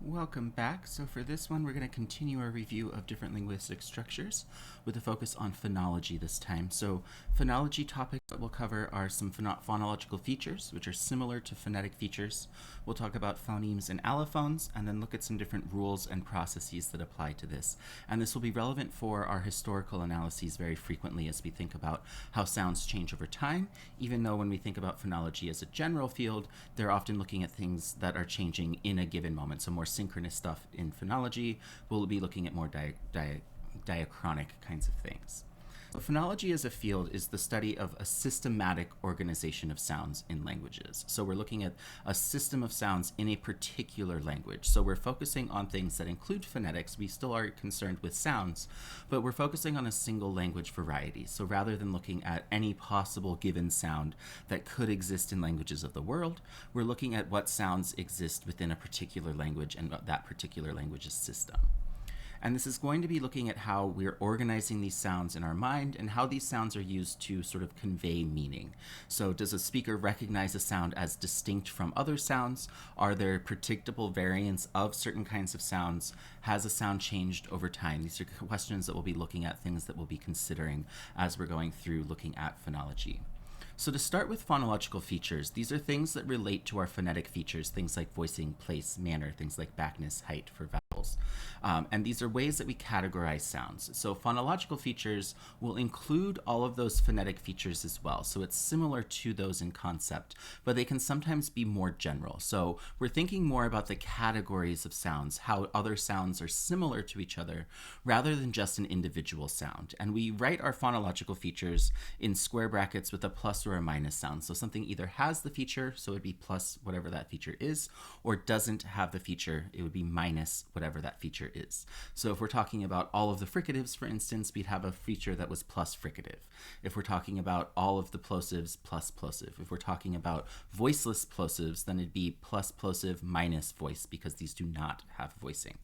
Welcome back. So for this one, we're going to continue our review of different linguistic structures with a focus on phonology this time. So phonology topics that we'll cover are some phonological features, which are similar to phonetic features. We'll talk about phonemes and allophones, and then look at some different rules and processes that apply to this. And this will be relevant for our historical analyses very frequently as we think about how sounds change over time, even though when we think about phonology as a general field, they're often looking at things that are changing in a given moment. So more synchronous stuff in phonology, we'll be looking at more diachronic kinds of things. So phonology as a field is the study of a systematic organization of sounds in languages. So we're looking at a system of sounds in a particular language. So we're focusing on things that include phonetics. We still are concerned with sounds, but we're focusing on a single language variety. So rather than looking at any possible given sound that could exist in languages of the world, we're looking at what sounds exist within a particular language and that particular language's system. And this is going to be looking at how we're organizing these sounds in our mind and how these sounds are used to sort of convey meaning. So does a speaker recognize a sound as distinct from other sounds? Are there predictable variants of certain kinds of sounds? Has a sound changed over time? These are questions that we'll be looking at, things that we'll be considering as we're going through looking at phonology. So to start with phonological features, these are things that relate to our phonetic features, things like voicing, place, manner, things like backness, height for vowels. And these are ways that we categorize sounds. So phonological features will include all of those phonetic features as well. So it's similar to those in concept, but they can sometimes be more general. So we're thinking more about the categories of sounds, how other sounds are similar to each other, rather than just an individual sound. And we write our phonological features in square brackets with a plus or a minus sound. So something either has the feature, so it would be plus whatever that feature is, or doesn't have the feature, it would be minus whatever that feature is. So if we're talking about all of the fricatives, for instance, we'd have a feature that was plus fricative. If we're talking about all of the plosives, plus plosive. If we're talking about voiceless plosives, then it'd be plus plosive minus voice, because these do not have voicing.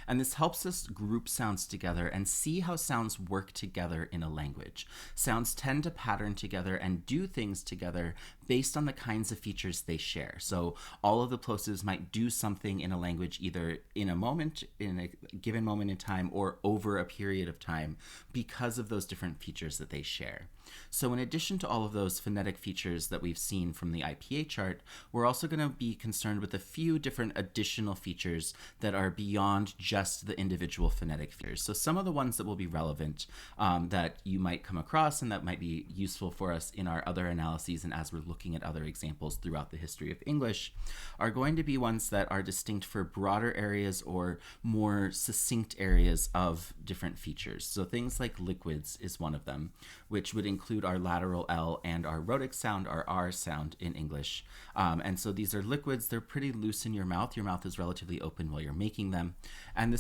And this helps us group sounds together and see how sounds work together in a language. Sounds tend to pattern together and do things together based on the kinds of features they share. So all of the plosives might do something in a language either in a moment, in a given moment in time, or over a period of time because of those different features that they share. So in addition to all of those phonetic features that we've seen from the IPA chart, we're also going to be concerned with a few different additional features that are beyond just the individual phonetic features. So some of the ones that will be relevant that you might come across and that might be useful for us in our other analyses and as we're looking at other examples throughout the history of English are going to be ones that are distinct for broader areas or more succinct areas of different features. So things like liquids is one of them, which would include our lateral L and our rhotic sound, our R sound in English. And so these are liquids. They're pretty loose in your mouth. Your mouth is relatively open while you're making them. And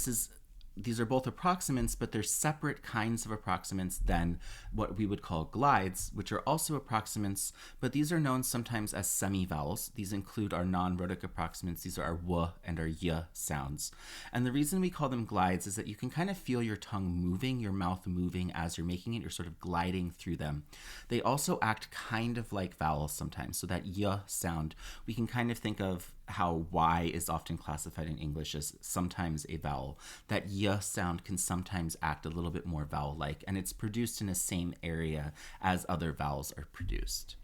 these are both approximants, but they're separate kinds of approximants than what we would call glides, which are also approximants, but these are known sometimes as semivowels. These include our non-rhotic approximants. These are our w and our y sounds. And the reason we call them glides is that you can kind of feel your tongue moving, your mouth moving as you're making it. You're sort of gliding through them. They also act kind of like vowels sometimes. So that y sound, we can kind of think of how Y is often classified in English as sometimes a vowel. That Y sound can sometimes act a little bit more vowel-like, and it's produced in the same area as other vowels are produced.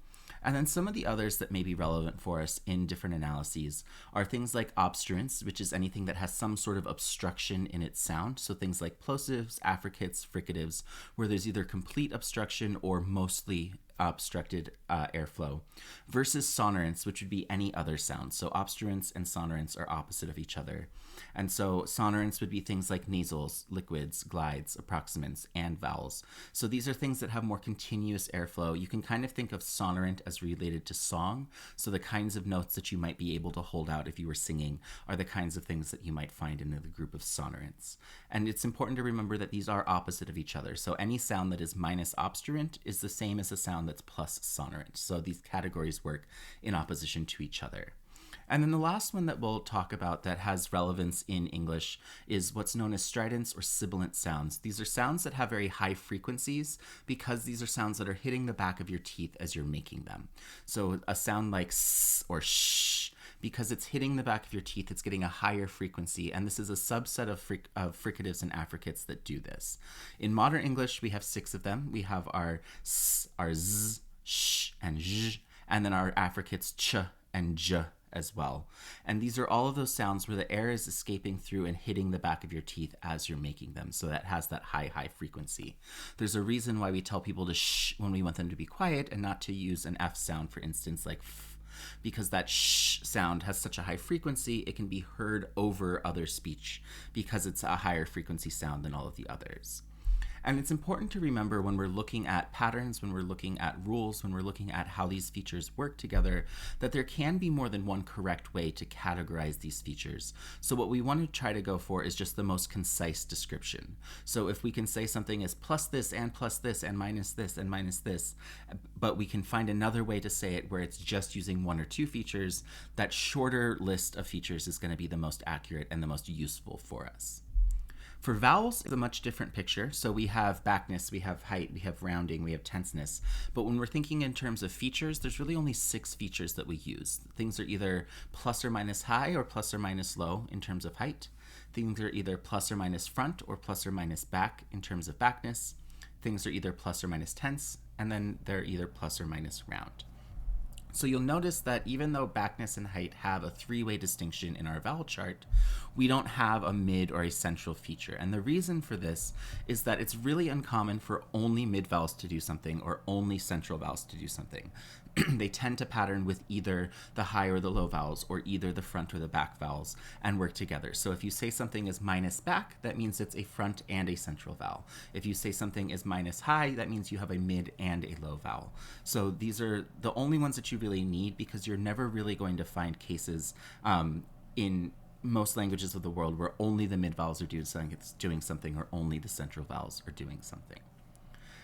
And then some of the others that may be relevant for us in different analyses are things like obstruents, which is anything that has some sort of obstruction in its sound. So things like plosives, affricates, fricatives, where there's either complete obstruction or mostly obstructed airflow, versus sonorants, which would be any other sound. So obstruents and sonorants are opposite of each other. And so sonorants would be things like nasals, liquids, glides, approximants, and vowels. So these are things that have more continuous airflow. You can kind of think of sonorant as related to song. So the kinds of notes that you might be able to hold out if you were singing are the kinds of things that you might find in the group of sonorants. And it's important to remember that these are opposite of each other. So any sound that is minus obstruent is the same as a sound that's plus sonorant. So these categories work in opposition to each other. And then the last one that we'll talk about that has relevance in English is what's known as stridents or sibilant sounds. These are sounds that have very high frequencies because these are sounds that are hitting the back of your teeth as you're making them. So a sound like s or sh Because it's hitting the back of your teeth, it's getting a higher frequency, and this is a subset of fricatives and affricates that do this. In modern English, we have 6 of them. We have our s, our z, sh, and zh, and then our affricates ch and j as well. And these are all of those sounds where the air is escaping through and hitting the back of your teeth as you're making them. So that has that high frequency. There's a reason why we tell people to shh when we want them to be quiet and not to use an F sound, for instance, like f, because that shh sound has such a high frequency, it can be heard over other speech because it's a higher frequency sound than all of the others. And it's important to remember when we're looking at patterns, when we're looking at rules, when we're looking at how these features work together, that there can be more than one correct way to categorize these features. So what we want to try to go for is just the most concise description. So if we can say something is plus this and minus this and minus this, but we can find another way to say it where it's just using 1 or 2 features, that shorter list of features is going to be the most accurate and the most useful for us. For vowels, it's a much different picture. So we have backness, we have height, we have rounding, we have tenseness. But when we're thinking in terms of features, there's really only 6 features that we use. Things are either plus or minus high or plus or minus low in terms of height. Things are either plus or minus front or plus or minus back in terms of backness. Things are either plus or minus tense, and then they're either plus or minus round. So you'll notice that even though backness and height have a 3-way distinction in our vowel chart, we don't have a mid or a central feature. And the reason for this is that it's really uncommon for only mid vowels to do something or only central vowels to do something. They tend to pattern with either the high or the low vowels or either the front or the back vowels and work together. So if you say something is minus back, that means it's a front and a central vowel. If you say something is minus high, that means you have a mid and a low vowel. So these are the only ones that you really need because you're never really going to find cases in most languages of the world where only the mid vowels are doing something or only the central vowels are doing something.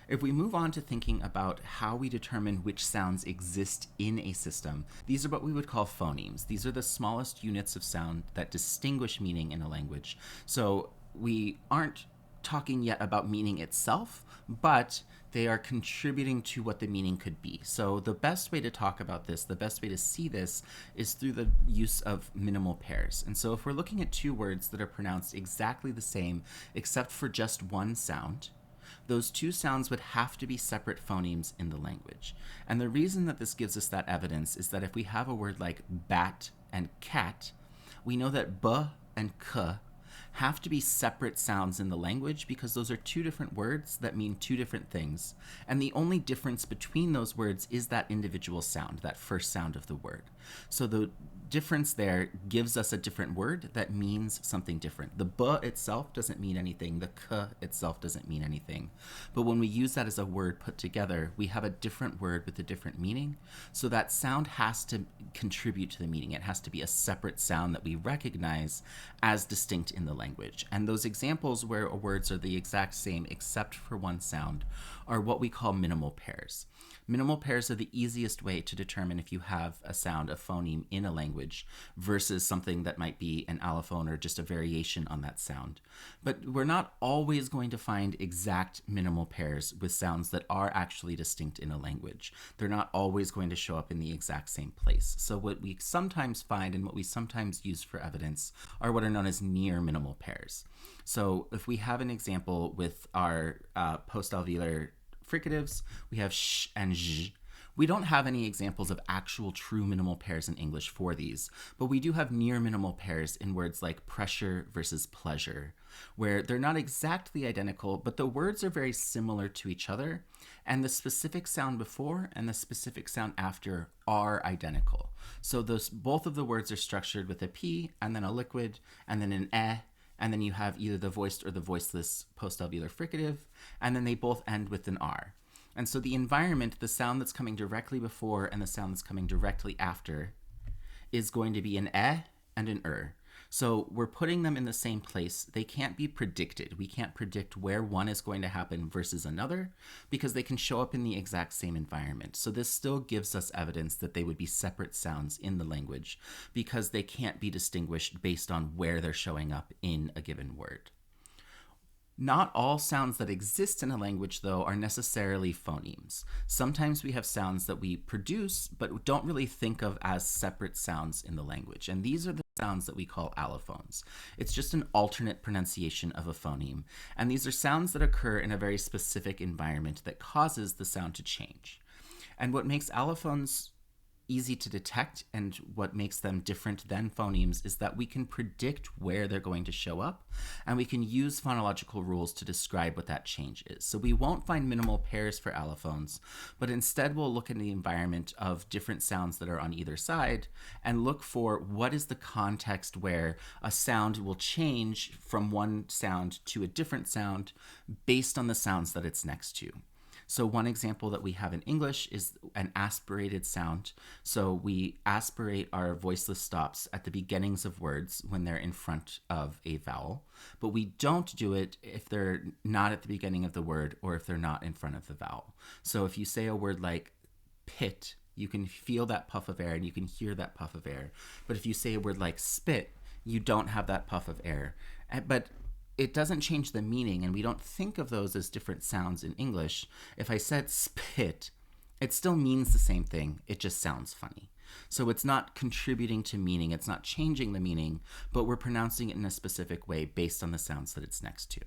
If we move on to thinking about how we determine which sounds exist in a system, these are what we would call phonemes. These are the smallest units of sound that distinguish meaning in a language. So we aren't talking yet about meaning itself, but they are contributing to what the meaning could be. So the best way to talk about this, the best way to see this, is through the use of minimal pairs. And so if we're looking at 2 words that are pronounced exactly the same except for just one sound, those 2 sounds would have to be separate phonemes in the language. And the reason that this gives us that evidence is that if we have a word like bat and cat, we know that b and k have to be separate sounds in the language because those are 2 different words that mean 2 different things. And the only difference between those words is that individual sound, that first sound of the word. So the difference there gives us a different word that means something different. The b itself doesn't mean anything. The k itself doesn't mean anything. But when we use that as a word put together, we have a different word with a different meaning. So that sound has to contribute to the meaning. It has to be a separate sound that we recognize as distinct in the language. And those examples where words are the exact same except for one sound are what we call minimal pairs. Minimal pairs are the easiest way to determine if you have a sound, a phoneme in a language versus something that might be an allophone or just a variation on that sound. But we're not always going to find exact minimal pairs with sounds that are actually distinct in a language. They're not always going to show up in the exact same place. So what we sometimes find and what we sometimes use for evidence are what are known as near minimal pairs. So if we have an example with our post-alveolar fricatives, we have sh and zh. We don't have any examples of actual true minimal pairs in English for these, but we do have near minimal pairs in words like pressure versus pleasure, where they're not exactly identical, but the words are very similar to each other, and the specific sound before and the specific sound after are identical. So both of the words are structured with a P and then a liquid and then an eh, and then you have either the voiced or the voiceless post-alveolar fricative, and then they both end with an R. And so the environment, the sound that's coming directly before and the sound that's coming directly after, is going to be an eh and an So we're putting them in the same place. They can't be predicted. We can't predict where one is going to happen versus another because they can show up in the exact same environment. So this still gives us evidence that they would be separate sounds in the language because they can't be distinguished based on where they're showing up in a given word. Not all sounds that exist in a language, though, are necessarily phonemes. Sometimes we have sounds that we produce but don't really think of as separate sounds in the language, and these are the sounds that we call allophones. It's just an alternate pronunciation of a phoneme, and these are sounds that occur in a very specific environment that causes the sound to change. And what makes allophones easy to detect and what makes them different than phonemes is that we can predict where they're going to show up, and we can use phonological rules to describe what that change is. So we won't find minimal pairs for allophones, but instead we'll look in the environment of different sounds that are on either side and look for what is the context where a sound will change from one sound to a different sound based on the sounds that it's next to. So one example that we have in English is an aspirated sound. So we aspirate our voiceless stops at the beginnings of words when they're in front of a vowel, but we don't do it if they're not at the beginning of the word or if they're not in front of the vowel. So if you say a word like pit, you can feel that puff of air and you can hear that puff of air. But if you say a word like spit, you don't have that puff of air. But it doesn't change the meaning, and we don't think of those as different sounds in English. If I said spit, it still means the same thing. It just sounds funny. So it's not contributing to meaning. It's not changing the meaning, but we're pronouncing it in a specific way based on the sounds that it's next to.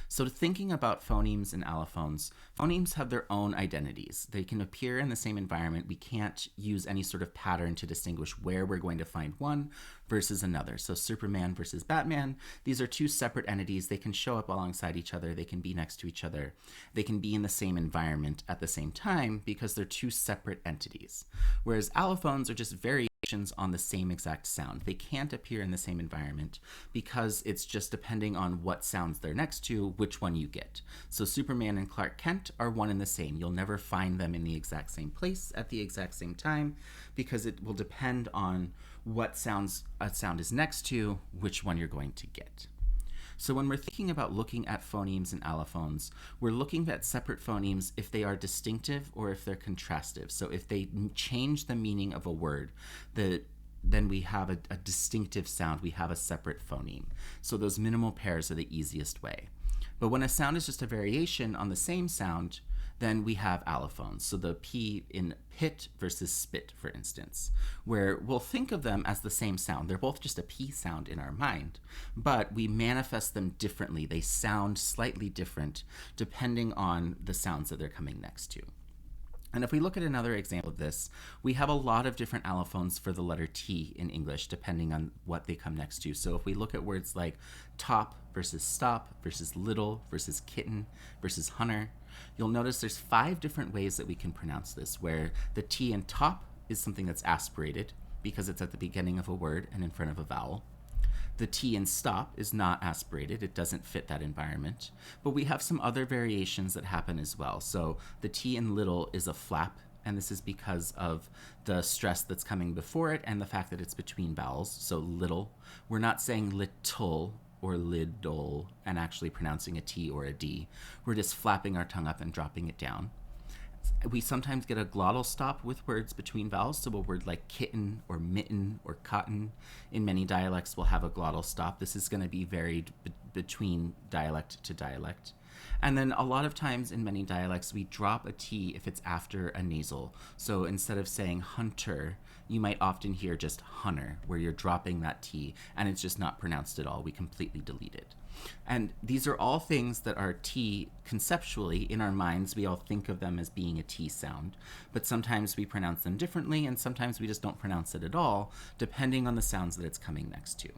So thinking about phonemes and allophones, phonemes have their own identities. They can appear in the same environment. We can't use any sort of pattern to distinguish where we're going to find one versus another. So Superman versus Batman, these are two separate entities. They can show up alongside each other. They can be next to each other. They can be in the same environment at the same time because they're two separate entities. Whereas allophones are just variations on the same exact sound. They can't appear in the same environment because it's just depending on what sounds they're next to, which one you get. So Superman and Clark Kent are one and the same. You'll never find them in the exact same place at the exact same time because it will depend on what sounds a sound is next to, which one you're going to get. So when we're thinking about looking at phonemes and allophones, we're looking at separate phonemes if they are distinctive or if they're contrastive. So if they change the meaning of a word, then we have a distinctive sound. We have a separate phoneme. So those minimal pairs are the easiest way. But when a sound is just a variation on the same sound, then we have allophones. So the P in pit versus spit, for instance, where we'll think of them as the same sound. They're both just a P sound in our mind, but we manifest them differently. They sound slightly different depending on the sounds that they're coming next to. And if we look at another example of this, we have a lot of different allophones for the letter T in English, depending on what they come next to. So if we look at words like top versus stop versus little versus kitten versus hunter, you'll notice there's 5 different ways that we can pronounce this, where the T in top is something that's aspirated because it's at the beginning of a word and in front of a vowel. The T in stop is not aspirated. It doesn't fit that environment. But we have some other variations that happen as well. So the T in little is a flap, and this is because of the stress that's coming before it and the fact that it's between vowels. So little. We're not saying little or lidl and actually pronouncing a T or a D. We're just flapping our tongue up and dropping it down. We sometimes get a glottal stop with words between vowels. So a word like kitten or mitten or cotton in many dialects will have a glottal stop. This is going to be varied between dialect to dialect. And then a lot of times in many dialects, we drop a T if it's after a nasal. So instead of saying hunter, you might often hear just hunter, where you're dropping that T and it's just not pronounced at all. We completely delete it. And these are all things that are T conceptually in our minds. We all think of them as being a T sound, but sometimes we pronounce them differently and sometimes we just don't pronounce it at all, depending on the sounds that it's coming next to.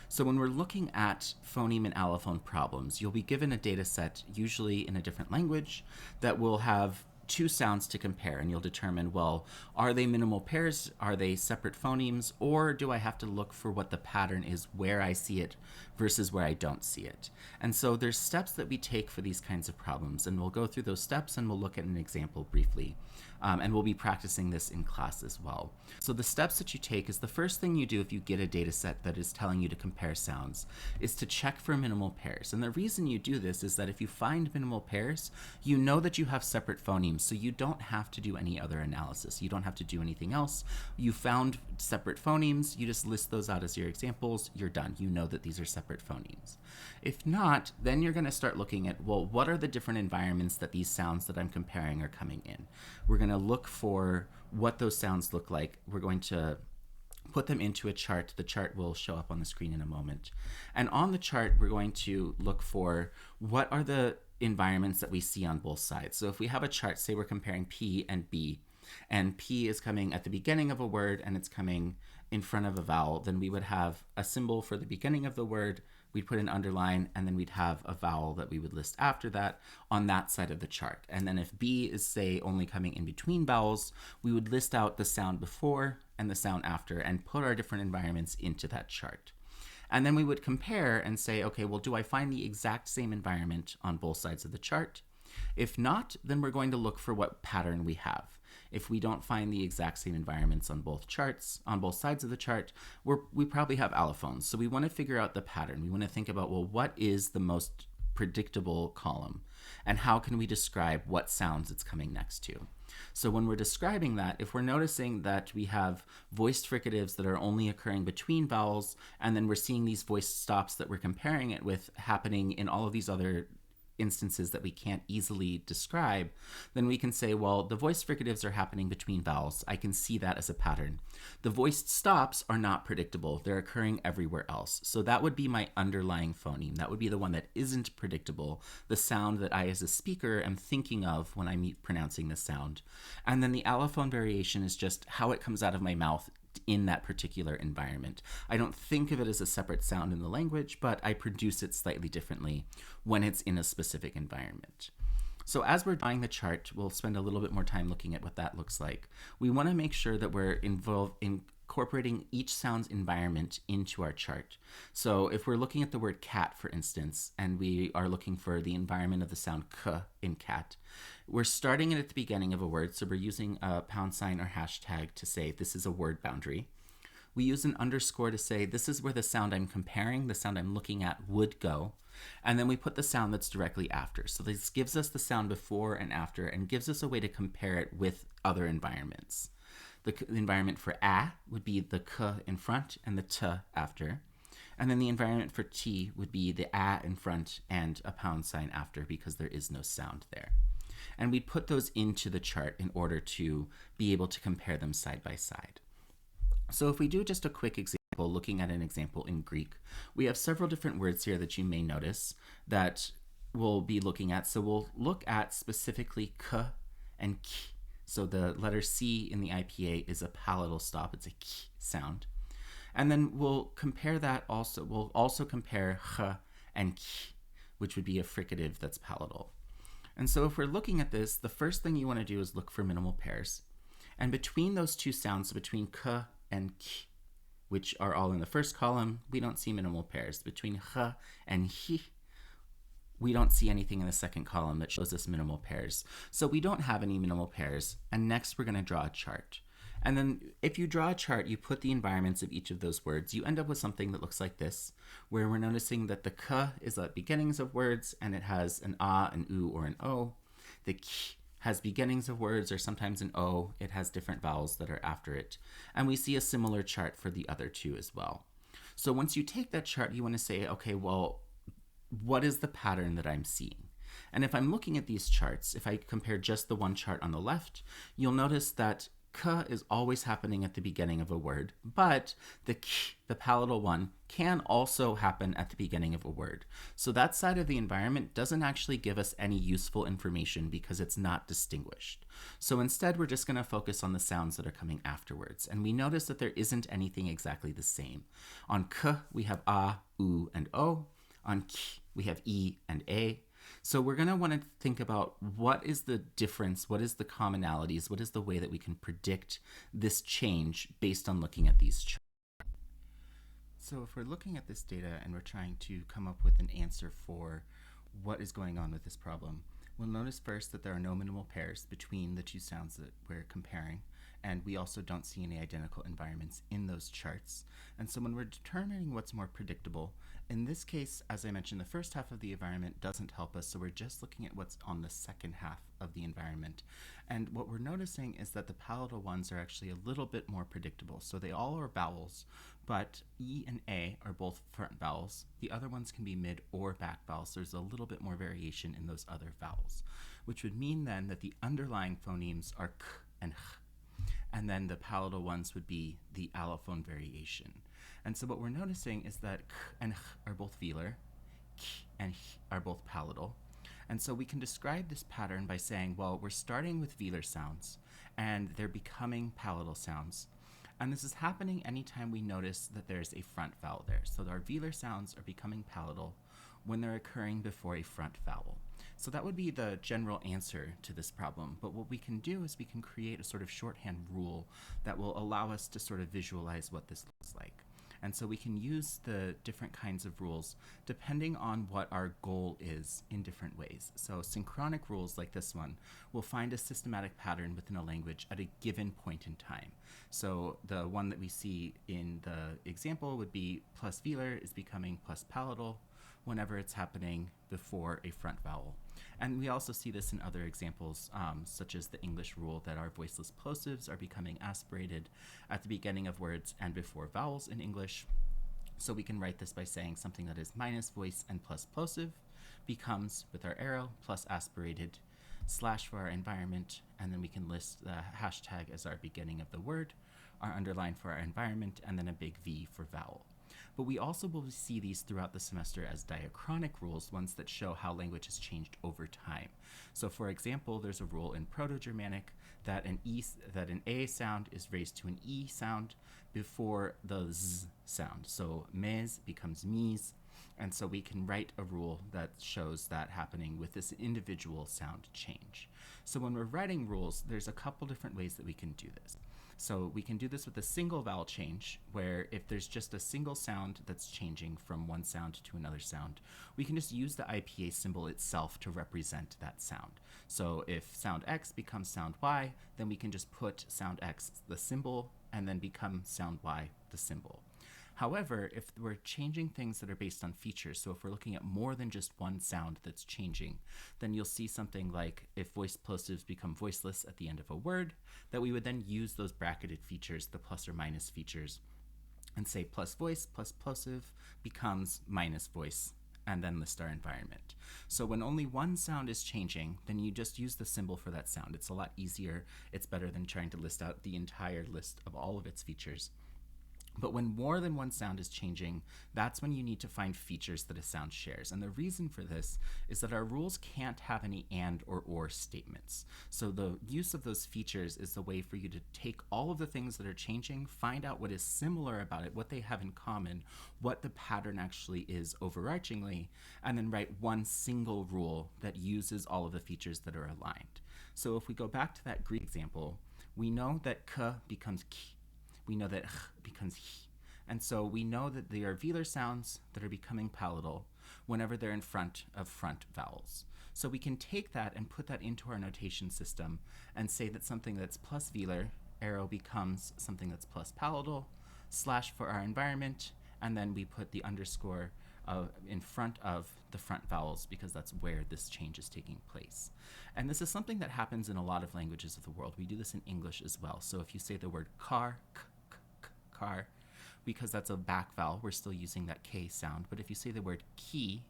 So when we're looking at phoneme and allophone problems, you'll be given a data set, usually in a different language, that will have 2 sounds to compare, and you'll determine, well, are they minimal pairs? Are they separate phonemes? Or do I have to look for what the pattern is where I see it versus where I don't see it? And so there's steps that we take for these kinds of problems, and we'll go through those steps and we'll look at an example briefly. And we'll be practicing this in class as well. So the steps that you take is the first thing you do if you get a data set that is telling you to compare sounds is to check for minimal pairs. And the reason you do this is that if you find minimal pairs, you know that you have separate phonemes, so you don't have to do any other analysis. You don't have to do anything else. You found separate phonemes, you just list those out as your examples, you're done. You know that these are separate phonemes. If not, then you're going to start looking at, well, what are the different environments that these sounds that I'm comparing are coming in? We're going to look for what those sounds look like. We're going to put them into a chart. The chart will show up on the screen in a moment. And on the chart, we're going to look for what are the environments that we see on both sides. So if we have a chart, say we're comparing P and B, and P is coming at the beginning of a word and it's coming in front of a vowel, then we would have a symbol for the beginning of the word, we'd put an underline, and then we'd have a vowel that we would list after that on that side of the chart. And then if B is, say, only coming in between vowels, we would list out the sound before and the sound after and put our different environments into that chart. And then we would compare and say, okay, well, do I find the exact same environment on both sides of the chart? If not, then we're going to look for what pattern we have. If we don't find the exact same environments on both charts, on both sides of the chart, we probably have allophones. So we want to figure out the pattern. We want to think about, well, what is the most predictable column? And how can we describe what sounds it's coming next to? So when we're describing that, if we're noticing that we have voiced fricatives that are only occurring between vowels, and then we're seeing these voiced stops that we're comparing it with happening in all of these other instances that we can't easily describe, then we can say, well, the voiced fricatives are happening between vowels. I can see that as a pattern. The voiced stops are not predictable. They're occurring everywhere else. So that would be my underlying phoneme. That would be the one that isn't predictable, the sound that I as a speaker am thinking of when I'm pronouncing the sound. And then the allophone variation is just how it comes out of my mouth in that particular environment. I don't think of it as a separate sound in the language, but I produce it slightly differently when it's in a specific environment. So as we're drawing the chart, we'll spend a little bit more time looking at what that looks like. We want to make sure that we're incorporating each sound's environment into our chart. So if we're looking at the word cat, for instance, and we are looking for the environment of the sound k in cat, we're starting it at the beginning of a word, so we're using a pound sign or hashtag to say this is a word boundary. We use an underscore to say this is where the sound I'm comparing, the sound I'm looking at, would go. And then we put the sound that's directly after. So this gives us the sound before and after and gives us a way to compare it with other environments. The environment for a would be the k in front and the t after. And then the environment for t would be the a in front and a pound sign after because there is no sound there. And we put those into the chart in order to be able to compare them side by side. So if we do just a quick example, looking at an example in Greek, we have several different words here that you may notice that we'll be looking at. So we'll look at specifically k and k. So the letter C in the IPA is a palatal stop. It's a k sound. And then we'll compare that also. We'll also compare h and k, which would be a fricative that's palatal. And so if we're looking at this, the first thing you want to do is look for minimal pairs. And between those two sounds, between k and k, which are all in the first column, we don't see minimal pairs. Between h and h, we don't see anything in the second column that shows us minimal pairs. So we don't have any minimal pairs. And next we're going to draw a chart. And then if you draw a chart, you put the environments of each of those words, you end up with something that looks like this, where we're noticing that the k is at beginnings of words, and it has an a, an u, or an o. The k has beginnings of words, or sometimes an o. It has different vowels that are after it. And we see a similar chart for the other two as well. So once you take that chart, you want to say, okay, well, what is the pattern that I'm seeing? And if I'm looking at these charts, if I compare just the one chart on the left, you'll notice that k is always happening at the beginning of a word, but the k, the palatal one, can also happen at the beginning of a word. So that side of the environment doesn't actually give us any useful information because it's not distinguished. So instead, we're just going to focus on the sounds that are coming afterwards. And we notice that there isn't anything exactly the same. On k, we have a, u, and o. On k, we have e and a. So we're going to want to think about what is the difference, what is the commonalities, what is the way that we can predict this change based on looking at these charts. So if we're looking at this data and we're trying to come up with an answer for what is going on with this problem, We'll notice first that there are no minimal pairs between the two sounds that we're comparing, and we also don't see any identical environments in those charts. And so when we're determining what's more predictable, in this case, as I mentioned, the first half of the environment doesn't help us, so we're just looking at what's on the second half of the environment. And what we're noticing is that the palatal ones are actually a little bit more predictable. So they all are vowels, but E and A are both front vowels. The other ones can be mid or back vowels. So there's a little bit more variation in those other vowels, which would mean then that the underlying phonemes are k and h, and then the palatal ones would be the allophone variation. And so what we're noticing is that k and h are both velar, k and h are both palatal. And so we can describe this pattern by saying, well, we're starting with velar sounds, and they're becoming palatal sounds. And this is happening anytime we notice that there's a front vowel there. So our velar sounds are becoming palatal when they're occurring before a front vowel. So that would be the general answer to this problem. But what we can do is we can create a sort of shorthand rule that will allow us to sort of visualize what this looks like. And so we can use the different kinds of rules depending on what our goal is in different ways. So synchronic rules like this one will find a systematic pattern within a language at a given point in time. So the one that we see in the example would be plus velar is becoming plus palatal whenever it's happening before a front vowel. And we also see this in other examples, such as the English rule that our voiceless plosives are becoming aspirated at the beginning of words and before vowels in English. So we can write this by saying something that is minus voice and plus plosive becomes, with our arrow, plus aspirated, slash for our environment, and then we can list the hashtag as our beginning of the word, our underline for our environment, and then a big V for vowel. But we also will see these throughout the semester as diachronic rules, ones that show how language has changed over time. So for example, there's a rule in Proto-Germanic that an A sound is raised to an E sound before the Z sound. So mes becomes mies, and so we can write a rule that shows that happening with this individual sound change. So when we're writing rules, there's a couple different ways that we can do this. So we can do this with a single vowel change, where if there's just a single sound that's changing from one sound to another sound, we can just use the IPA symbol itself to represent that sound. So if sound X becomes sound Y, then we can just put sound X, the symbol, and then become sound Y, the symbol. However, if we're changing things that are based on features, so if we're looking at more than just one sound that's changing, then you'll see something like if voice plosives become voiceless at the end of a word, that we would then use those bracketed features, the plus or minus features, and say plus voice plus plosive becomes minus voice, and then list our environment. So when only one sound is changing, then you just use the symbol for that sound. It's a lot easier. It's better than trying to list out the entire list of all of its features. But when more than one sound is changing, that's when you need to find features that a sound shares. And the reason for this is that our rules can't have any and or statements. So the use of those features is the way for you to take all of the things that are changing, find out what is similar about it, what they have in common, what the pattern actually is overarchingly, and then write one single rule that uses all of the features that are aligned. So if we go back to that Greek example, we know that k becomes ki. We know that h becomes h. And so we know that they are velar sounds that are becoming palatal whenever they're in front of front vowels. So we can take that and put that into our notation system and say that something that's plus velar, arrow becomes something that's plus palatal, slash for our environment, and then we put the underscore in front of the front vowels because that's where this change is taking place. And this is something that happens in a lot of languages of the world. We do this in English as well. So if you say the word car, car, because that's a back vowel, we're still using that K sound. But if you say the word key,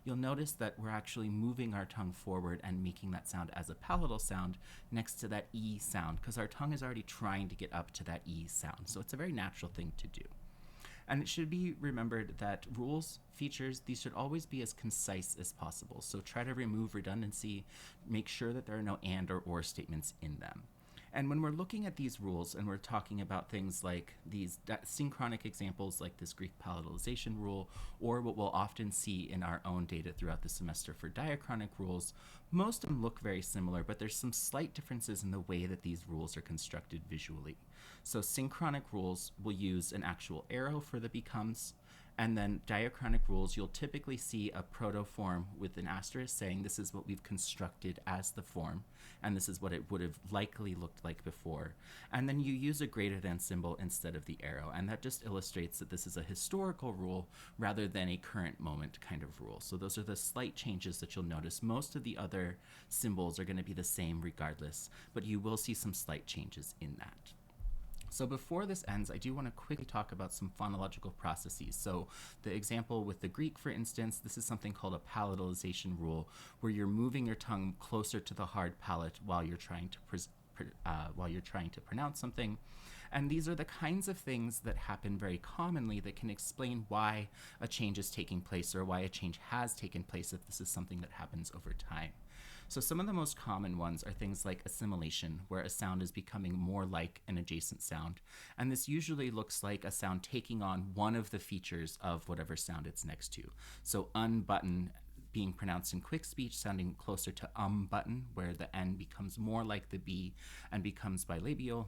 you'll notice that we're actually moving our tongue forward and making that sound as a palatal sound next to that E sound, because our tongue is already trying to get up to that E sound. So it's a very natural thing to do. And it should be remembered that rules, features, these should always be as concise as possible. So try to remove redundancy, make sure that there are no and or statements in them. And when we're looking at these rules and we're talking about things like these synchronic examples like this Greek palatalization rule, or what we'll often see in our own data throughout the semester for diachronic rules, most of them look very similar, but there's some slight differences in the way that these rules are constructed visually. So synchronic rules will use an actual arrow for the becomes, and then diachronic rules, you'll typically see a protoform with an asterisk saying this is what we've constructed as the form, and this is what it would have likely looked like before. And then you use a greater than symbol instead of the arrow, and that just illustrates that this is a historical rule rather than a current moment kind of rule. So those are the slight changes that you'll notice. Most of the other symbols are going to be the same regardless, but you will see some slight changes in that. So before this ends, I do want to quickly talk about some phonological processes. So the example with the Greek, for instance, this is something called a palatalization rule, where you're moving your tongue closer to the hard palate while you're trying to pronounce something. And these are the kinds of things that happen very commonly that can explain why a change is taking place or why a change has taken place if this is something that happens over time. So some of the most common ones are things like assimilation, where a sound is becoming more like an adjacent sound. And this usually looks like a sound taking on one of the features of whatever sound it's next to. So unbutton being pronounced in quick speech, sounding closer to button, where the N becomes more like the B and becomes bilabial.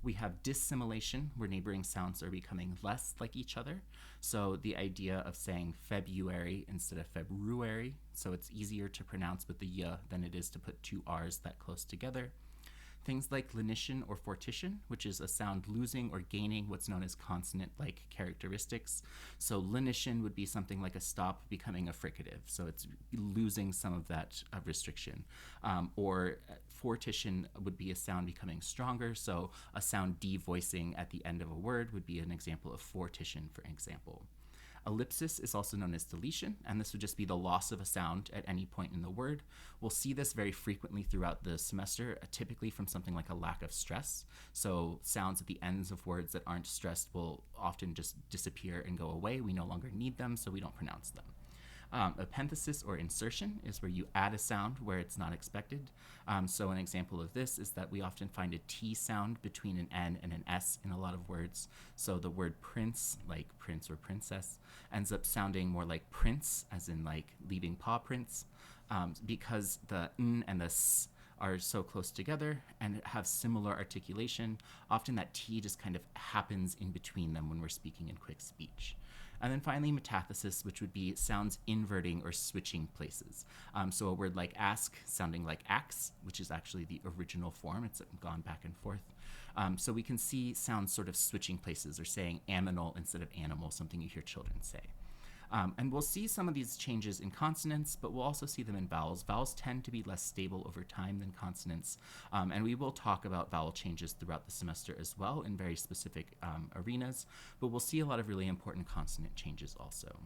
We have dissimilation, where neighboring sounds are becoming less like each other. So the idea of saying February instead of February, so it's easier to pronounce with the y than it is to put two R's that close together. Things like lenition or fortition, which is a sound losing or gaining what's known as consonant-like characteristics. So lenition would be something like a stop becoming a fricative, so it's losing some of that restriction. Or fortition would be a sound becoming stronger, so a sound devoicing at the end of a word would be an example of fortition, for example. Ellipsis is also known as deletion, and this would just be the loss of a sound at any point in the word. We'll see this very frequently throughout the semester, typically from something like a lack of stress. So sounds at the ends of words that aren't stressed will often just disappear and go away. We no longer need them, so we don't pronounce them. Epenthesis or insertion is where you add a sound where it's not expected. So an example of this is that we often find a T sound between an N and an S in a lot of words. So the word prince, like prince or princess, ends up sounding more like prince, as in like leaving paw prints, because the N and the S are so close together and have similar articulation. Often that T just kind of happens in between them when we're speaking in quick speech. And then finally, metathesis, which would be sounds inverting or switching places. So a word like ask sounding like axe, which is actually the original form. It's gone back and forth. So we can see sounds sort of switching places or saying aminal instead of animal, something you hear children say. And we'll see some of these changes in consonants, but we'll also see them in vowels. Vowels tend to be less stable over time than consonants, and we will talk about vowel changes throughout the semester as well in very specific arenas, but we'll see a lot of really important consonant changes also.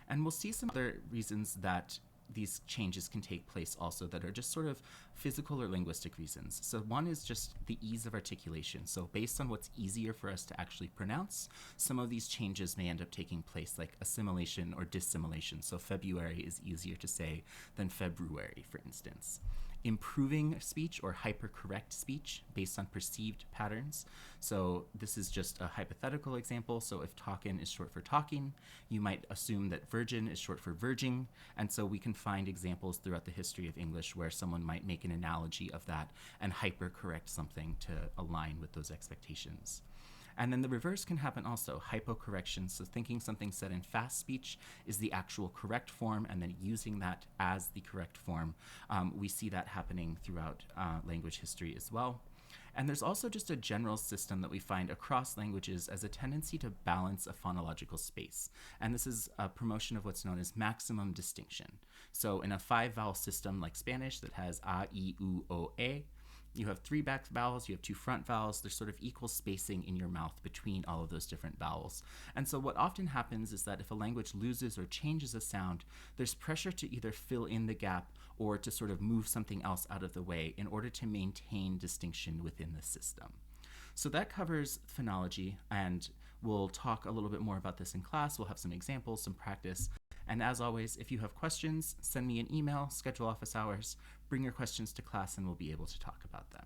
And we'll see some other reasons that these changes can take place also that are just sort of physical or linguistic reasons. So one is just the ease of articulation. So based on what's easier for us to actually pronounce, some of these changes may end up taking place, like assimilation or dissimilation. So February is easier to say than February, for instance. Improving speech or hypercorrect speech based on perceived patterns. So this is just a hypothetical example. So if talkin is short for talking, you might assume that virgin is short for verging. And so we can find examples throughout the history of English where someone might make an analogy of that and hypercorrect something to align with those expectations. And then the reverse can happen also, hypocorrection. So thinking something said in fast speech is the actual correct form and then using that as the correct form. We see that happening throughout language history as well. And there's also just a general system that we find across languages as a tendency to balance a phonological space. And this is a promotion of what's known as maximum distinction. So in a 5-vowel system like Spanish that has a, I, u, o, e, you have 3 back vowels, you have 2 front vowels, there's sort of equal spacing in your mouth between all of those different vowels. And so what often happens is that if a language loses or changes a sound, there's pressure to either fill in the gap or to sort of move something else out of the way in order to maintain distinction within the system. So that covers phonology, and we'll talk a little bit more about this in class. We'll have some examples, some practice. And as always, if you have questions, send me an email, schedule office hours, bring your questions to class, and we'll be able to talk about them.